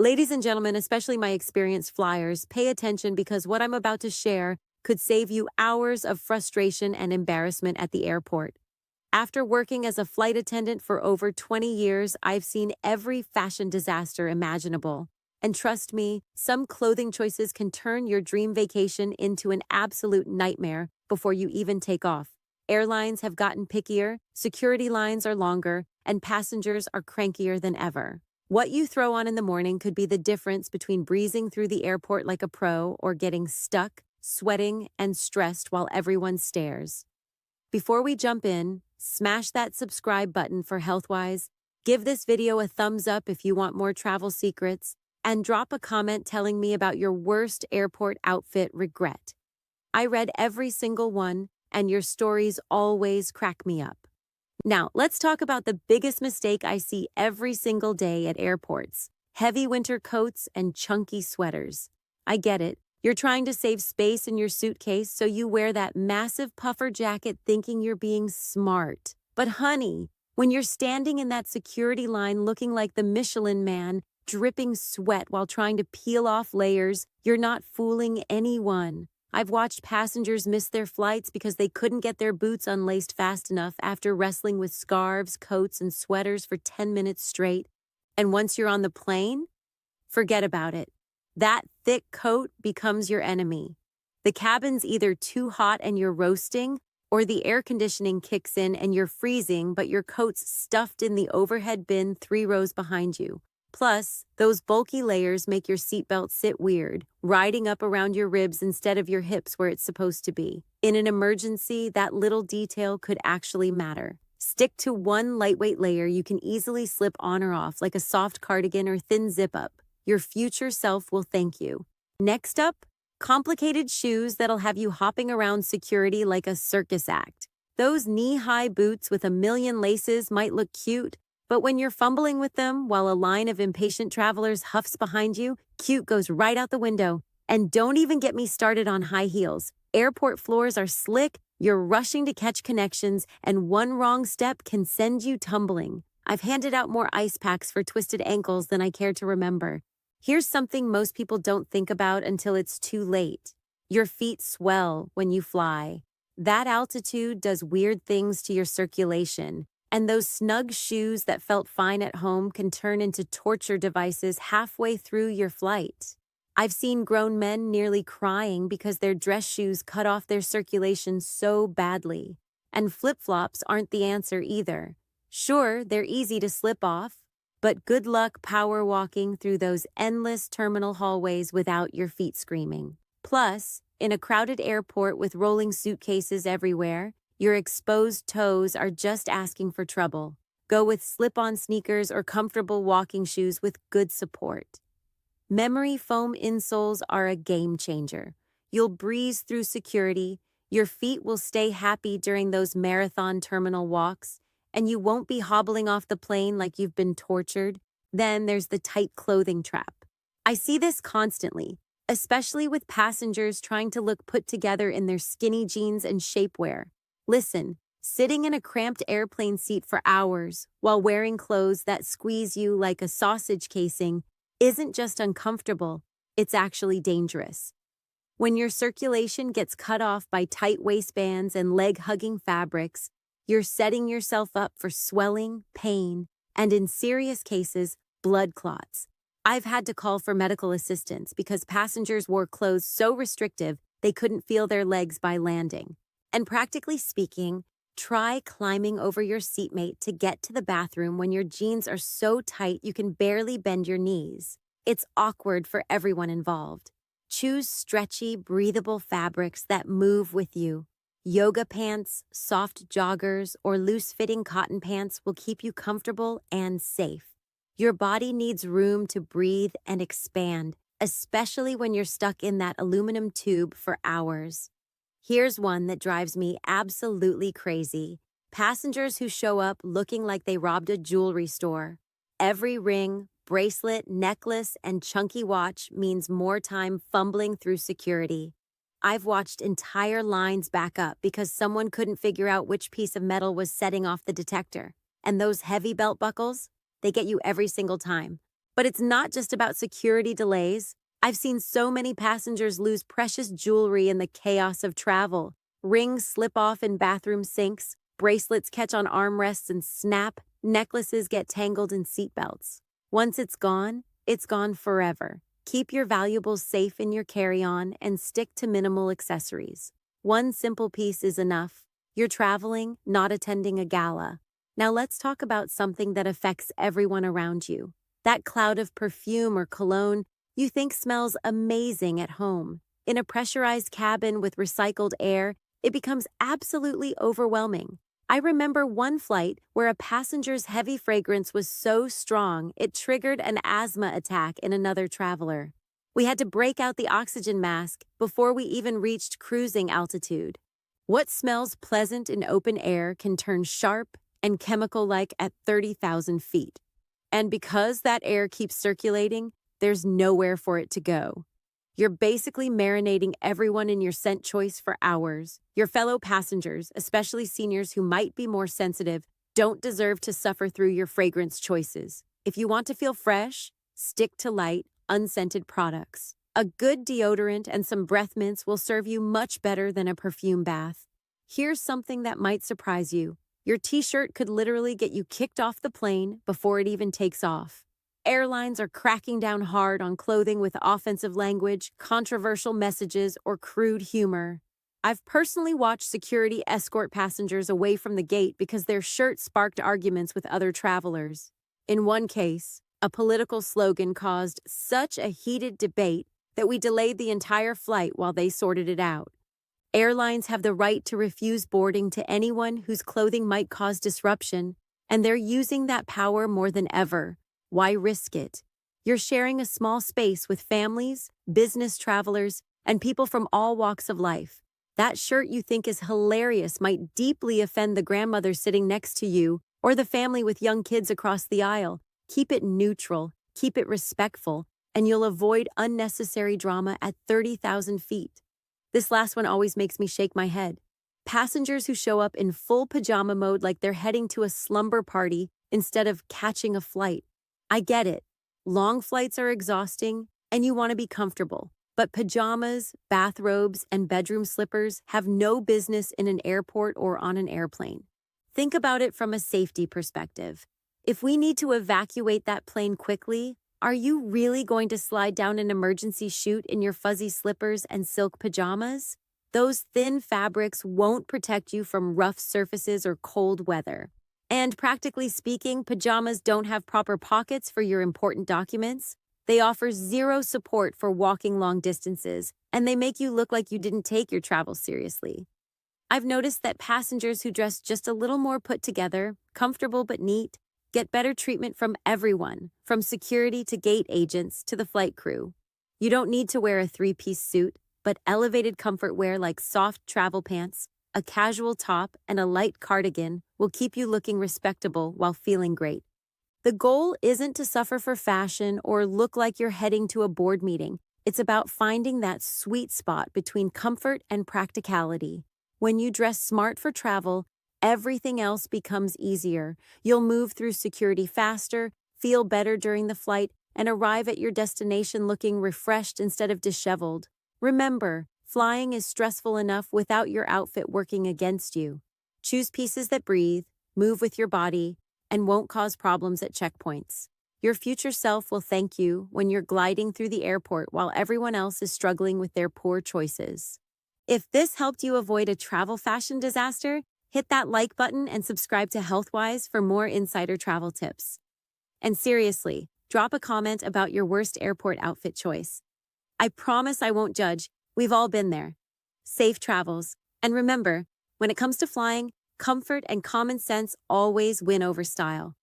Ladies and gentlemen, especially my experienced flyers, pay attention because what I'm about to share could save you hours of frustration and embarrassment at the airport. After working as a flight attendant for over 20 years, I've seen every fashion disaster imaginable. And trust me, some clothing choices can turn your dream vacation into an absolute nightmare before you even take off. Airlines have gotten pickier, security lines are longer, and passengers are crankier than ever. What you throw on in the morning could be the difference between breezing through the airport like a pro or getting stuck, sweating, and stressed while everyone stares. Before we jump in, smash that subscribe button for HealthWise, give this video a thumbs up if you want more travel secrets, and drop a comment telling me about your worst airport outfit regret. I read every single one, and your stories always crack me up. Now, let's talk about the biggest mistake I see every single day at airports: heavy winter coats and chunky sweaters. I get it. You're trying to save space in your suitcase, so you wear that massive puffer jacket thinking you're being smart. But honey, when you're standing in that security line looking like the Michelin Man, dripping sweat while trying to peel off layers, you're not fooling anyone. I've watched passengers miss their flights because they couldn't get their boots unlaced fast enough after wrestling with scarves, coats, and sweaters for 10 minutes straight. And once you're on the plane, forget about it. That thick coat becomes your enemy. The cabin's either too hot and you're roasting, or the air conditioning kicks in and you're freezing, but your coat's stuffed in the overhead bin 3 rows behind you. Plus, those bulky layers make your seatbelt sit weird, riding up around your ribs instead of your hips where it's supposed to be. In an emergency, that little detail could actually matter. Stick to one lightweight layer you can easily slip on or off, like a soft cardigan or thin zip-up. Your future self will thank you. Next up, complicated shoes that'll have you hopping around security like a circus act. Those knee-high boots with a million laces might look cute, but when you're fumbling with them while a line of impatient travelers huffs behind you, cute goes right out the window. And don't even get me started on high heels. Airport floors are slick, you're rushing to catch connections, and one wrong step can send you tumbling. I've handed out more ice packs for twisted ankles than I care to remember. Here's something most people don't think about until it's too late. Your feet swell when you fly. That altitude does weird things to your circulation. And those snug shoes that felt fine at home can turn into torture devices halfway through your flight. I've seen grown men nearly crying because their dress shoes cut off their circulation so badly. And flip-flops aren't the answer either. Sure, they're easy to slip off, but good luck power walking through those endless terminal hallways without your feet screaming. Plus, in a crowded airport with rolling suitcases everywhere, your exposed toes are just asking for trouble. Go with slip-on sneakers or comfortable walking shoes with good support. Memory foam insoles are a game changer. You'll breeze through security, your feet will stay happy during those marathon terminal walks, and you won't be hobbling off the plane like you've been tortured. Then there's the tight clothing trap. I see this constantly, especially with passengers trying to look put together in their skinny jeans and shapewear. Listen, sitting in a cramped airplane seat for hours while wearing clothes that squeeze you like a sausage casing isn't just uncomfortable, it's actually dangerous. When your circulation gets cut off by tight waistbands and leg-hugging fabrics, you're setting yourself up for swelling, pain, and in serious cases, blood clots. I've had to call for medical assistance because passengers wore clothes so restrictive they couldn't feel their legs by landing. And practically speaking, try climbing over your seatmate to get to the bathroom when your jeans are so tight you can barely bend your knees. It's awkward for everyone involved. Choose stretchy, breathable fabrics that move with you. Yoga pants, soft joggers, or loose-fitting cotton pants will keep you comfortable and safe. Your body needs room to breathe and expand, especially when you're stuck in that aluminum tube for hours. Here's one that drives me absolutely crazy. Passengers who show up looking like they robbed a jewelry store. Every ring, bracelet, necklace, and chunky watch means more time fumbling through security. I've watched entire lines back up because someone couldn't figure out which piece of metal was setting off the detector. And those heavy belt buckles, they get you every single time. But it's not just about security delays. I've seen so many passengers lose precious jewelry in the chaos of travel. Rings slip off in bathroom sinks, bracelets catch on armrests and snap, necklaces get tangled in seatbelts. Once it's gone forever. Keep your valuables safe in your carry-on and stick to minimal accessories. One simple piece is enough. You're traveling, not attending a gala. Now let's talk about something that affects everyone around you. That cloud of perfume or cologne you think smells amazing at home. In a pressurized cabin with recycled air, it becomes absolutely overwhelming. I remember one flight where a passenger's heavy fragrance was so strong it triggered an asthma attack in another traveler. We had to break out the oxygen mask before we even reached cruising altitude. What smells pleasant in open air can turn sharp and chemical-like at 30,000 feet. And because that air keeps circulating, there's nowhere for it to go. You're basically marinating everyone in your scent choice for hours. Your fellow passengers, especially seniors who might be more sensitive, don't deserve to suffer through your fragrance choices. If you want to feel fresh, stick to light, unscented products. A good deodorant and some breath mints will serve you much better than a perfume bath. Here's something that might surprise you. Your t-shirt could literally get you kicked off the plane before it even takes off. Airlines are cracking down hard on clothing with offensive language, controversial messages, or crude humor. I've personally watched security escort passengers away from the gate because their shirt sparked arguments with other travelers. In one case, a political slogan caused such a heated debate that we delayed the entire flight while they sorted it out. Airlines have the right to refuse boarding to anyone whose clothing might cause disruption, and they're using that power more than ever. Why risk it? You're sharing a small space with families, business travelers, and people from all walks of life. That shirt you think is hilarious might deeply offend the grandmother sitting next to you or the family with young kids across the aisle. Keep it neutral, keep it respectful, and you'll avoid unnecessary drama at 30,000 feet. This last one always makes me shake my head. Passengers who show up in full pajama mode like they're heading to a slumber party instead of catching a flight. I get it. Long flights are exhausting, and you want to be comfortable. But pajamas, bathrobes, and bedroom slippers have no business in an airport or on an airplane. Think about it from a safety perspective. If we need to evacuate that plane quickly, are you really going to slide down an emergency chute in your fuzzy slippers and silk pajamas? Those thin fabrics won't protect you from rough surfaces or cold weather. And practically speaking, pajamas don't have proper pockets for your important documents. They offer zero support for walking long distances, and they make you look like you didn't take your travel seriously. I've noticed that passengers who dress just a little more put together, comfortable but neat, get better treatment from everyone, from security to gate agents to the flight crew. You don't need to wear a three-piece suit, but elevated comfort wear like soft travel pants, a casual top, and a light cardigan will keep you looking respectable while feeling great. The goal isn't to suffer for fashion or look like you're heading to a board meeting. It's about finding that sweet spot between comfort and practicality. When you dress smart for travel, everything else becomes easier. You'll move through security faster, feel better during the flight, and arrive at your destination looking refreshed instead of disheveled. Remember, flying is stressful enough without your outfit working against you. Choose pieces that breathe, move with your body, and won't cause problems at checkpoints. Your future self will thank you when you're gliding through the airport while everyone else is struggling with their poor choices. If this helped you avoid a travel fashion disaster, hit that like button and subscribe to Healthwise for more insider travel tips. And seriously, drop a comment about your worst airport outfit choice. I promise I won't judge. We've all been there. Safe travels. And remember, when it comes to flying, comfort and common sense always win over style.